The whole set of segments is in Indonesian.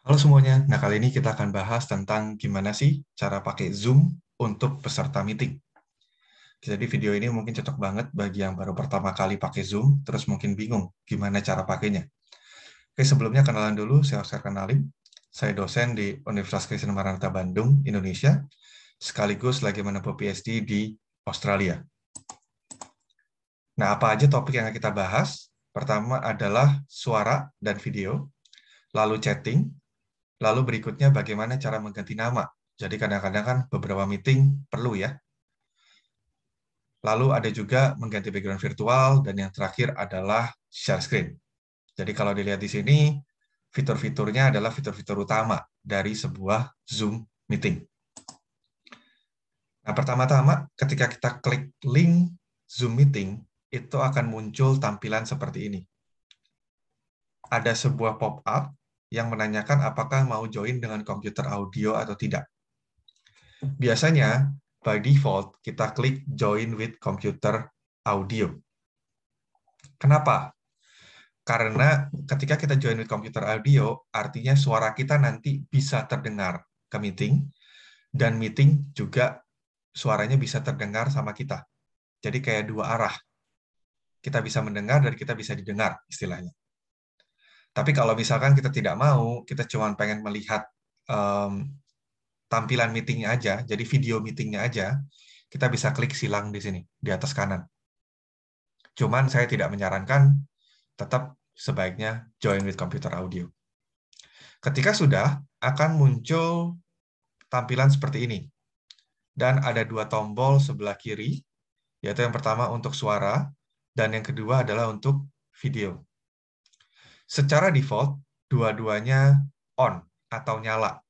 Halo semuanya, nah kali ini kita akan bahas tentang gimana sih cara pakai Zoom untuk peserta meeting. Jadi video ini mungkin cocok banget bagi yang baru pertama kali pakai Zoom, terus mungkin bingung gimana cara pakainya. Oke, sebelumnya kenalan dulu, saya kenalin. Saya dosen di Universitas Kristen Maranatha Bandung, Indonesia, sekaligus lagi menempuh PhD di Australia. Nah, apa aja topik yang akan kita bahas? Pertama adalah suara dan video, lalu chatting, lalu berikutnya bagaimana cara mengganti nama. Jadi kadang-kadang kan beberapa meeting perlu ya. Lalu ada juga mengganti background virtual dan yang terakhir adalah share screen. Jadi kalau dilihat di sini, fitur-fiturnya adalah fitur-fitur utama dari sebuah Zoom meeting. Nah, pertama-tama ketika kita klik link Zoom meeting, itu akan muncul tampilan seperti ini. Ada sebuah pop-up yang menanyakan apakah mau join dengan komputer audio atau tidak. Biasanya, by default, kita klik join with computer audio. Kenapa? Karena ketika kita join with computer audio, artinya suara kita nanti bisa terdengar ke meeting, dan meeting juga suaranya bisa terdengar sama kita. Jadi kayak dua arah. Kita bisa mendengar dan kita bisa didengar, istilahnya. Tapi kalau misalkan kita tidak mau, kita cuma pengen melihat tampilan meetingnya aja, jadi video meetingnya aja, kita bisa klik silang di sini, di atas kanan. Cuman saya tidak menyarankan, tetap sebaiknya join with computer audio. Ketika sudah, akan muncul tampilan seperti ini. Dan ada dua tombol sebelah kiri, yaitu yang pertama untuk suara, dan yang kedua adalah untuk video. Secara default, dua-duanya on atau nyala.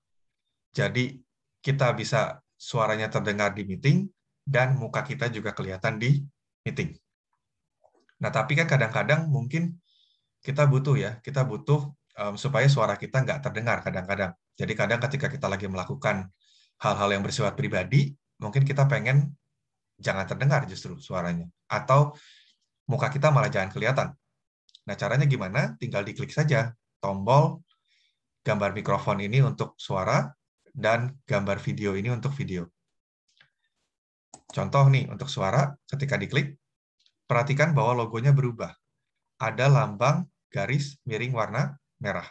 Jadi, kita bisa suaranya terdengar di meeting, dan muka kita juga kelihatan di meeting. Nah, tapi kan kadang-kadang mungkin kita butuh supaya suara kita nggak terdengar kadang-kadang. Jadi kadang ketika kita lagi melakukan hal-hal yang bersifat pribadi, mungkin kita pengen jangan terdengar justru suaranya. Atau muka kita malah jangan kelihatan. Nah, caranya gimana? Tinggal diklik saja tombol gambar mikrofon ini untuk suara dan gambar video ini untuk video. Contoh nih, untuk suara, ketika diklik, perhatikan bahwa logonya berubah. Ada lambang garis miring warna merah.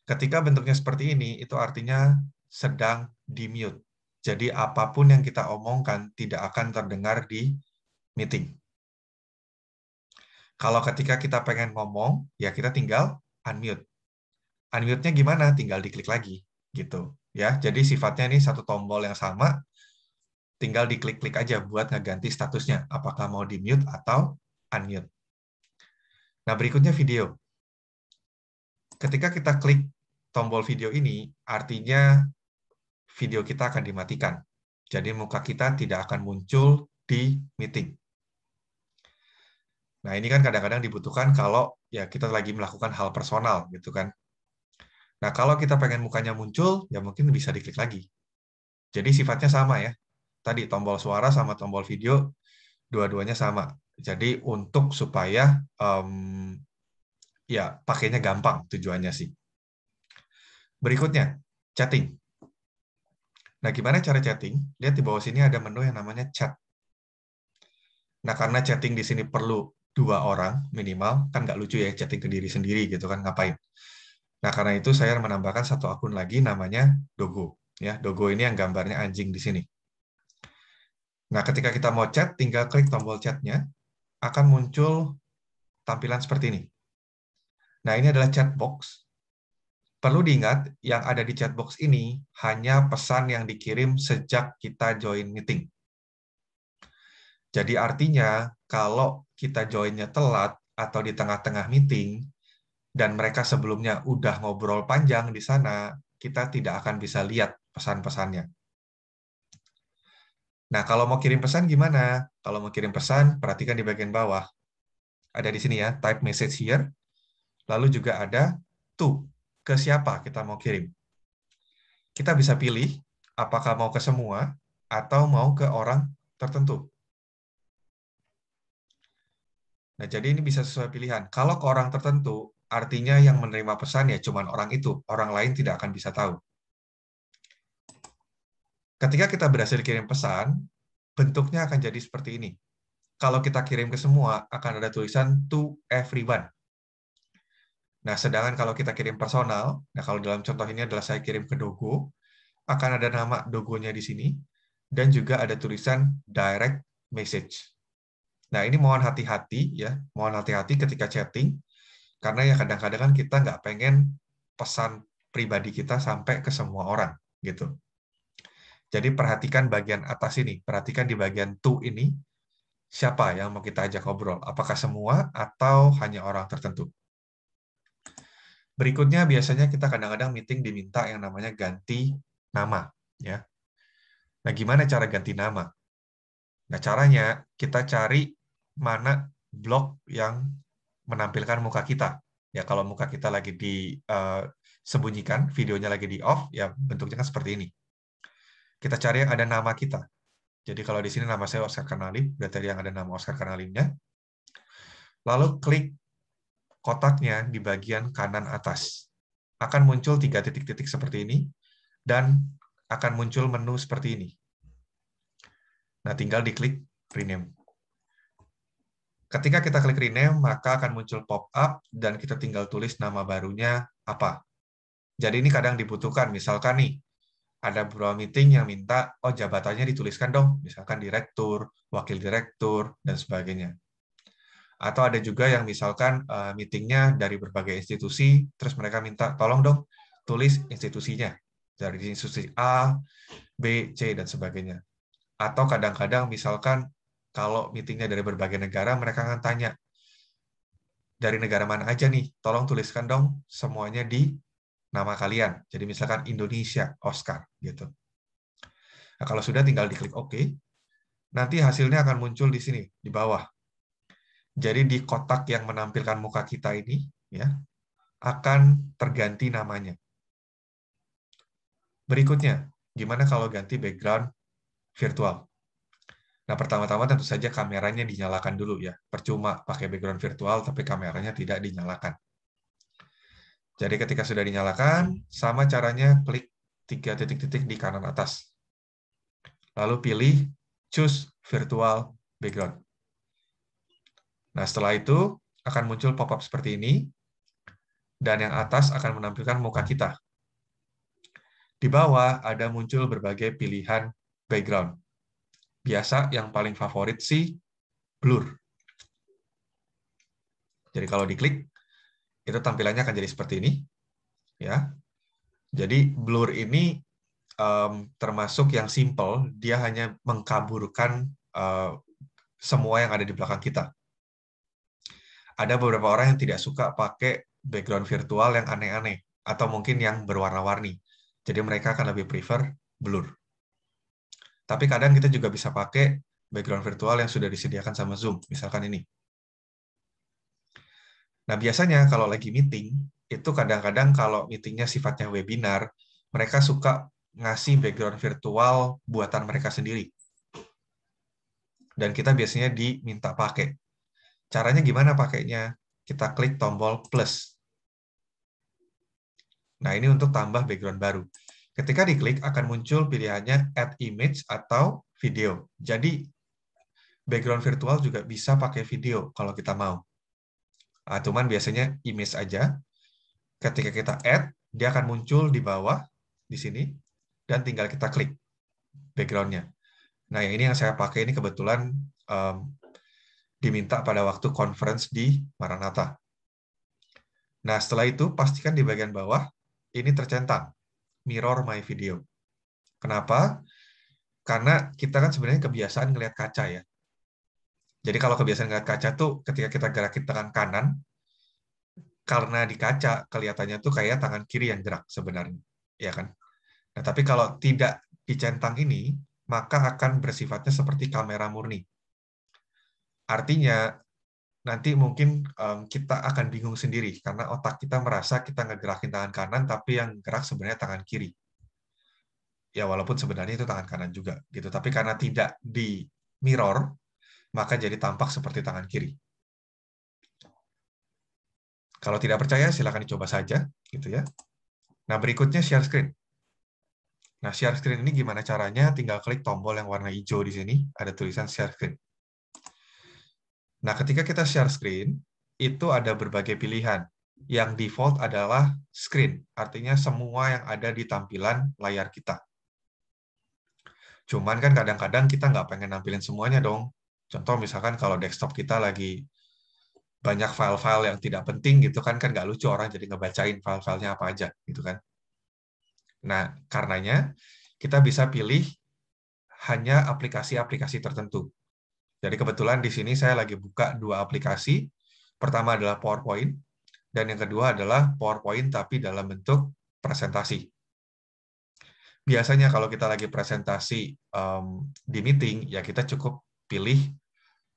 Ketika bentuknya seperti ini, itu artinya sedang di-mute. Jadi apapun yang kita omongkan tidak akan terdengar di meeting. Kalau ketika kita pengen ngomong, ya kita tinggal unmute. Unmute-nya gimana? Tinggal diklik lagi, gitu. Ya, jadi sifatnya ini satu tombol yang sama, tinggal diklik-klik aja buat ngeganti statusnya, apakah mau di-mute atau unmute. Nah, berikutnya video. Ketika kita klik tombol video ini, artinya video kita akan dimatikan. Jadi muka kita tidak akan muncul di meeting. Nah, ini kan kadang-kadang dibutuhkan kalau ya kita lagi melakukan hal personal gitu kan. Nah, kalau kita pengen mukanya muncul, ya mungkin bisa diklik lagi. Jadi sifatnya sama ya. Tadi tombol suara sama tombol video, dua-duanya sama. Jadi untuk supaya ya pakainya gampang tujuannya sih. Berikutnya, chatting. Nah, gimana cara chatting? Lihat di bawah sini ada menu yang namanya chat. Nah, karena chatting di sini perlu dua orang minimal, kan nggak lucu ya chatting ke diri sendiri gitu kan, ngapain. Nah, karena itu saya menambahkan satu akun lagi namanya Dogo. Ya, Dogo ini yang gambarnya anjing di sini. Nah, ketika kita mau chat, tinggal klik tombol chatnya, akan muncul tampilan seperti ini. Nah, ini adalah chat box. Perlu diingat, yang ada di chat box ini hanya pesan yang dikirim sejak kita join meeting. Jadi artinya, kalau kita joinnya telat atau di tengah-tengah meeting, dan mereka sebelumnya udah ngobrol panjang di sana, kita tidak akan bisa lihat pesan-pesannya. Nah, kalau mau kirim pesan gimana? Kalau mau kirim pesan, perhatikan di bagian bawah. Ada di sini ya, type message here. Lalu juga ada to, ke siapa kita mau kirim. Kita bisa pilih apakah mau ke semua atau mau ke orang tertentu. Nah, jadi ini bisa sesuai pilihan. Kalau ke orang tertentu, artinya yang menerima pesan ya cuma orang itu, orang lain tidak akan bisa tahu. Ketika kita berhasil kirim pesan, bentuknya akan jadi seperti ini. Kalau kita kirim ke semua, akan ada tulisan to everyone. Nah, sedangkan kalau kita kirim personal, nah kalau dalam contoh ini adalah saya kirim ke Dogo, akan ada nama Dogonya di sini, dan juga ada tulisan direct message. Nah, ini mohon hati-hati ya, mohon hati-hati ketika chatting, karena ya kadang-kadang kan kita nggak pengen pesan pribadi kita sampai ke semua orang, gitu. Jadi perhatikan bagian atas ini, perhatikan di bagian to ini, siapa yang mau kita ajak ngobrol, apakah semua atau hanya orang tertentu. Berikutnya biasanya kita kadang-kadang meeting diminta yang namanya ganti nama, ya. Nah, gimana cara ganti nama? Nah, caranya kita cari mana blog yang menampilkan muka kita. Ya, kalau muka kita lagi disembunyikan, videonya lagi di off, ya bentuknya kan seperti ini. Kita cari yang ada nama kita. Jadi kalau di sini nama saya Oscar Karnalim, berarti yang ada nama Oscar Karnalimnya. Lalu klik kotaknya di bagian kanan atas. Akan muncul 3 titik-titik seperti ini, dan akan muncul menu seperti ini. Nah, tinggal diklik rename. Ketika kita klik rename, maka akan muncul pop-up, dan kita tinggal tulis nama barunya apa. Jadi ini kadang dibutuhkan, misalkan nih, ada beberapa meeting yang minta, oh jabatannya dituliskan dong, misalkan direktur, wakil direktur, dan sebagainya. Atau ada juga yang misalkan meetingnya dari berbagai institusi, terus mereka minta, tolong dong, tulis institusinya. Dari institusi A, B, C, dan sebagainya. Atau kadang-kadang misalkan kalau meetingnya dari berbagai negara, mereka akan tanya, dari negara mana aja nih, tolong tuliskan dong semuanya di nama kalian. Jadi misalkan Indonesia, Oscar, gitu. Nah, kalau sudah tinggal diklik OK, nanti hasilnya akan muncul di sini, di bawah. Jadi di kotak yang menampilkan muka kita ini, ya, akan terganti namanya. Berikutnya, gimana kalau ganti background virtual? Nah, pertama-tama tentu saja kameranya dinyalakan dulu ya. Percuma pakai background virtual, tapi kameranya tidak dinyalakan. Jadi ketika sudah dinyalakan, sama caranya klik 3 titik-titik di kanan atas. Lalu pilih Choose Virtual Background. Nah, setelah itu akan muncul pop-up seperti ini, dan yang atas akan menampilkan muka kita. Di bawah ada muncul berbagai pilihan background. Biasa yang paling favorit sih blur. Jadi kalau diklik, itu tampilannya akan jadi seperti ini. Ya. Jadi blur ini termasuk yang simple, dia hanya mengkaburkan semua yang ada di belakang kita. Ada beberapa orang yang tidak suka pakai background virtual yang aneh-aneh, atau mungkin yang berwarna-warni. Jadi mereka akan lebih prefer blur. Tapi kadang kita juga bisa pakai background virtual yang sudah disediakan sama Zoom, misalkan ini. Nah, biasanya kalau lagi meeting, itu kadang-kadang kalau meetingnya sifatnya webinar, mereka suka ngasih background virtual buatan mereka sendiri. Dan kita biasanya diminta pakai. Caranya gimana pakainya? Kita klik tombol plus. Nah, ini untuk tambah background baru. Ketika diklik, akan muncul pilihannya add image atau video. Jadi, background virtual juga bisa pakai video kalau kita mau. Nah, cuman biasanya image aja. Ketika kita add, dia akan muncul di bawah, di sini, dan tinggal kita klik background-nya. Nah, yang ini yang saya pakai ini kebetulan diminta pada waktu conference di Maranatha. Nah, setelah itu, pastikan di bagian bawah, ini tercentang, mirror my video. Kenapa? Karena kita kan sebenarnya kebiasaan ngelihat kaca ya. Jadi kalau kebiasaan ngelihat kaca tuh, ketika kita gerakin tangan kanan, karena di kaca kelihatannya tuh kayak tangan kiri yang gerak sebenarnya. Ya kan? Nah, tapi kalau tidak dicentang ini, maka akan bersifatnya seperti kamera murni. Artinya, nanti mungkin kita akan bingung sendiri karena otak kita merasa kita ngegerakin tangan kanan tapi yang gerak sebenarnya tangan kiri. Ya walaupun sebenarnya itu tangan kanan juga gitu, tapi karena tidak di mirror maka jadi tampak seperti tangan kiri. Kalau tidak percaya, silakan dicoba saja, gitu ya. Nah, berikutnya share screen. Nah, share screen ini gimana caranya? Tinggal klik tombol yang warna hijau di sini, ada tulisan share screen. Nah, ketika kita share screen, itu ada berbagai pilihan. Yang default adalah screen, artinya semua yang ada di tampilan layar kita. Cuman kan kadang-kadang kita nggak pengen nampilin semuanya dong. Contoh misalkan kalau desktop kita lagi banyak file-file yang tidak penting gitu kan nggak lucu orang jadi ngebacain file-filenya apa aja gitu kan. Nah, karenanya kita bisa pilih hanya aplikasi-aplikasi tertentu. Jadi kebetulan di sini saya lagi buka dua aplikasi. Pertama adalah PowerPoint, dan yang kedua adalah PowerPoint tapi dalam bentuk presentasi. Biasanya kalau kita lagi presentasi di meeting, ya kita cukup pilih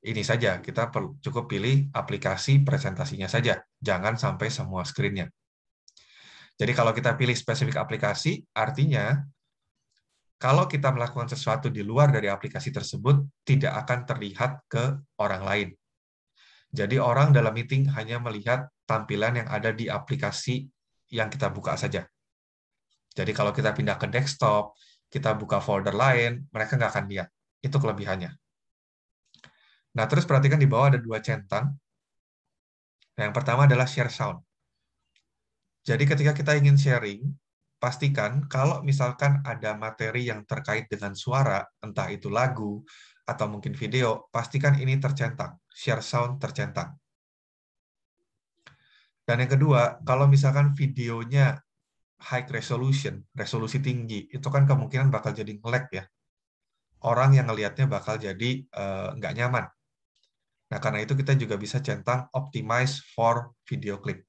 ini saja. Kita cukup pilih aplikasi presentasinya saja. Jangan sampai semua screen-nya. Jadi kalau kita pilih spesifik aplikasi, artinya kalau kita melakukan sesuatu di luar dari aplikasi tersebut, tidak akan terlihat ke orang lain. Jadi orang dalam meeting hanya melihat tampilan yang ada di aplikasi yang kita buka saja. Jadi kalau kita pindah ke desktop, kita buka folder lain, mereka nggak akan lihat. Itu kelebihannya. Nah, terus perhatikan di bawah ada dua centang. Nah, yang pertama adalah share sound. Jadi ketika kita ingin sharing, pastikan kalau misalkan ada materi yang terkait dengan suara, entah itu lagu atau mungkin video, pastikan ini tercentang, share sound tercentang. Dan yang kedua, kalau misalkan videonya high resolution, resolusi tinggi, itu kan kemungkinan bakal jadi nge-lag ya. Orang yang ngelihatnya bakal jadi nggak nyaman. Nah, karena itu kita juga bisa centang optimize for video clip.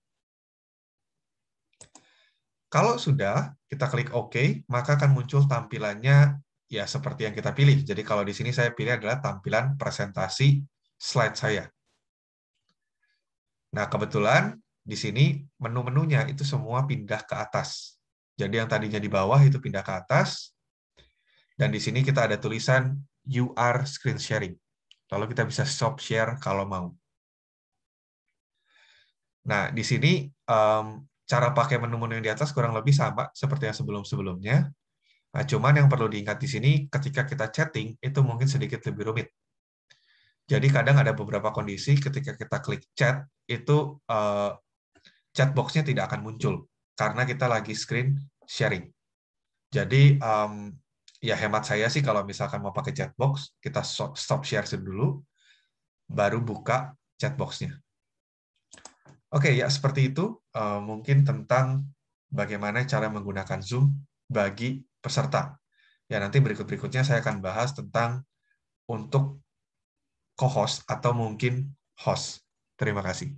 Kalau sudah, kita klik OK, maka akan muncul tampilannya ya seperti yang kita pilih. Jadi kalau di sini saya pilih adalah tampilan presentasi slide saya. Nah, kebetulan di sini menu-menunya itu semua pindah ke atas. Jadi yang tadinya di bawah itu pindah ke atas. Dan di sini kita ada tulisan You are screen sharing. Lalu kita bisa stop share kalau mau. Nah, di sini cara pakai menu-menu yang di atas kurang lebih sama seperti yang sebelum-sebelumnya. Nah, cuman yang perlu diingat di sini, ketika kita chatting, itu mungkin sedikit lebih rumit. Jadi kadang ada beberapa kondisi ketika kita klik chat, itu chat box-nya tidak akan muncul, karena kita lagi screen sharing. Jadi, ya hemat saya sih kalau misalkan mau pakai chat box, kita stop share dulu, baru buka chat box-nya. Oke, ya seperti itu mungkin tentang bagaimana cara menggunakan Zoom bagi peserta. Ya, nanti berikut-berikutnya saya akan bahas tentang untuk co-host atau mungkin host. Terima kasih.